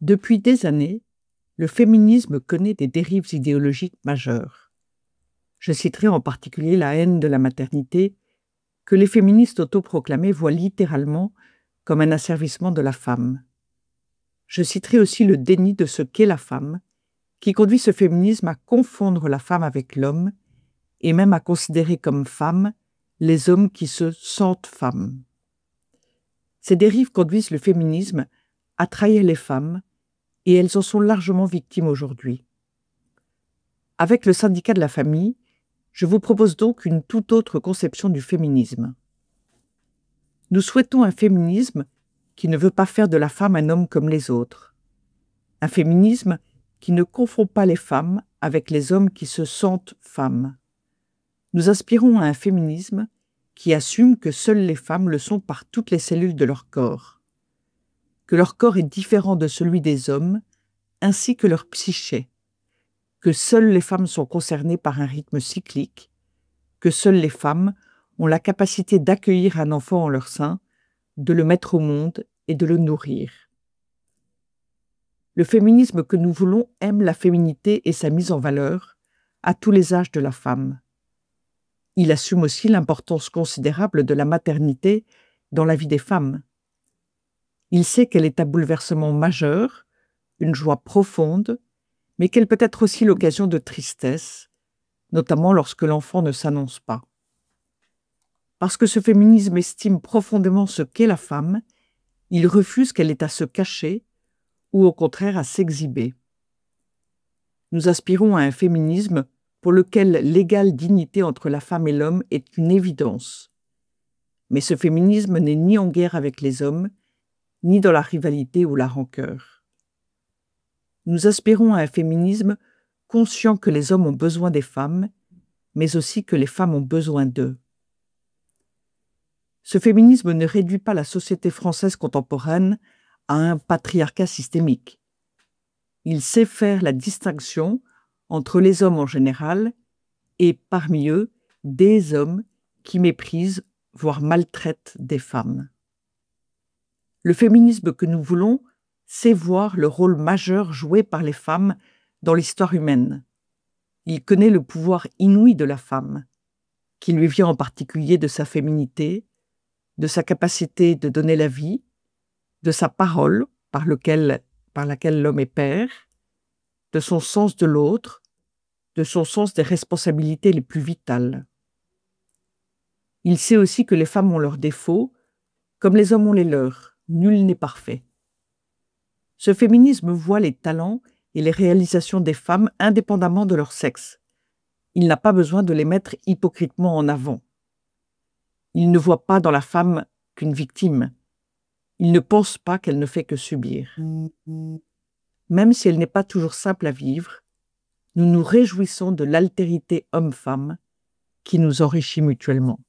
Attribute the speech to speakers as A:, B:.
A: Depuis des années, le féminisme connaît des dérives idéologiques majeures. Je citerai en particulier la haine de la maternité, que les féministes autoproclamées voient littéralement comme un asservissement de la femme. Je citerai aussi le déni de ce qu'est la femme, qui conduit ce féminisme à confondre la femme avec l'homme, et même à considérer comme femmes les hommes qui se sentent femmes. Ces dérives conduisent le féminisme à trahir les femmes, et elles en sont largement victimes aujourd'hui. Avec le syndicat de la famille, je vous propose donc une toute autre conception du féminisme. Nous souhaitons un féminisme qui ne veut pas faire de la femme un homme comme les autres. Un féminisme qui ne confond pas les femmes avec les hommes qui se sentent femmes. Nous aspirons à un féminisme qui assume que seules les femmes le sont par toutes les cellules de leur corps, que leur corps est différent de celui des hommes, ainsi que leur psyché, que seules les femmes sont concernées par un rythme cyclique, que seules les femmes ont la capacité d'accueillir un enfant en leur sein, de le mettre au monde et de le nourrir. Le féminisme que nous voulons aime la féminité et sa mise en valeur à tous les âges de la femme. Il assume aussi l'importance considérable de la maternité dans la vie des femmes. Il sait qu'elle est un bouleversement majeur, une joie profonde, mais qu'elle peut être aussi l'occasion de tristesse, notamment lorsque l'enfant ne s'annonce pas. Parce que ce féminisme estime profondément ce qu'est la femme, il refuse qu'elle ait à se cacher ou au contraire à s'exhiber. Nous aspirons à un féminisme pour lequel l'égale dignité entre la femme et l'homme est une évidence. Mais ce féminisme n'est ni en guerre avec les hommes, ni dans la rivalité ou la rancœur. Nous aspirons à un féminisme conscient que les hommes ont besoin des femmes, mais aussi que les femmes ont besoin d'eux. Ce féminisme ne réduit pas la société française contemporaine à un patriarcat systémique. Il sait faire la distinction entre les hommes en général et, parmi eux, des hommes qui méprisent, voire maltraitent des femmes. Le féminisme que nous voulons, c'est voir le rôle majeur joué par les femmes dans l'histoire humaine. Il connaît le pouvoir inouï de la femme, qui lui vient en particulier de sa féminité, de sa capacité de donner la vie, de sa parole par laquelle l'homme est père, de son sens de l'autre, de son sens des responsabilités les plus vitales. Il sait aussi que les femmes ont leurs défauts, comme les hommes ont les leurs, nul n'est parfait. Ce féminisme voit les talents et les réalisations des femmes indépendamment de leur sexe. Il n'a pas besoin de les mettre hypocritement en avant. Il ne voit pas dans la femme qu'une victime. Il ne pense pas qu'elle ne fait que subir. Même si elle n'est pas toujours simple à vivre, nous nous réjouissons de l'altérité homme-femme qui nous enrichit mutuellement.